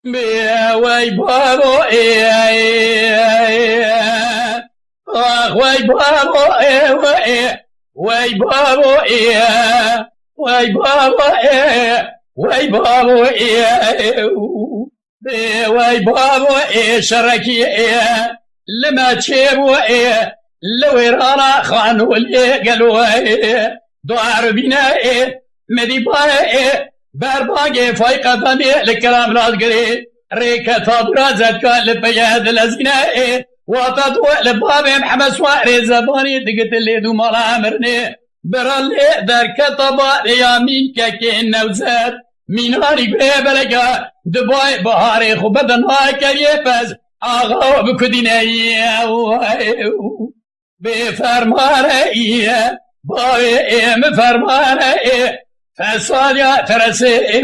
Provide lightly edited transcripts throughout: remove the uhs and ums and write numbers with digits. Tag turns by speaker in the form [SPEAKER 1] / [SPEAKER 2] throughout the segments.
[SPEAKER 1] وای بابا وای بابا وای بابا وای بابا وای بابا وای بابا شركي لما تشيبوا لو رانا خانوا اللي قالوا دعار بنا مدي باي برباقي فايقة ضمي الكلام ناظقري ريكة تضرى زدكا لبياد الازينة وطدوا لبابي محمد سواري زباني دقت اللي دو مالا امرني برالي دركة طبا ريامين كاكين نوزاد ميناري بلقا دباي بهاري خو بدن هاي كريفز آغا بكديني بفرماني باي مفرماني فساليا ترسي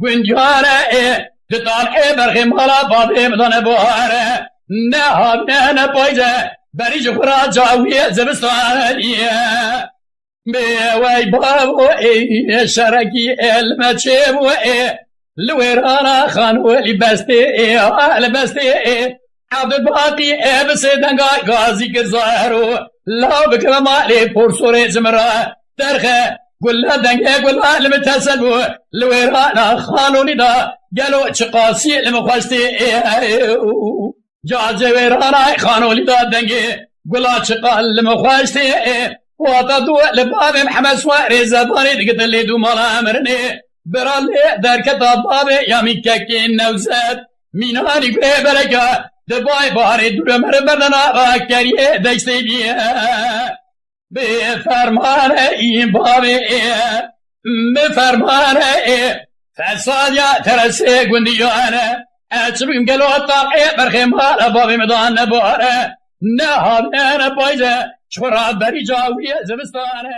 [SPEAKER 1] گنجانه دطالعي برخي مالا بابي مدن بوهاره نهاب نهنا بايزه بري جفرا جاوية زبستانية بواي بابو شركي المتشيبو لويرانا خانو لبستي لبستي عبد الباقي بسيدنغا غازي كزاهرو لا بكرما لي بورسوري زمرا درخه قل دنگه قل عالم تسلو لويرانا خانو لدا قالوا شقاسي لمخوشتي جاجه ويرانا خانو لدا دنگه قل شقال لمخوشتي وطدو لباب محمد سواري زباني دقت اللي دو مالا امرني برالي در كتاب بابي يامي كاكين نوزاد ميناني بي بلقا دباي باري دور مرمرنا راكاريه دشتي بيه بفرمانه بابي بفرمانه فساديا ترسي قنديانا اتشبكم قالوا الطاقية برخي مالا بابي مدان نباره نهاب نانا بايزة شفرات بري جاوية زبستانه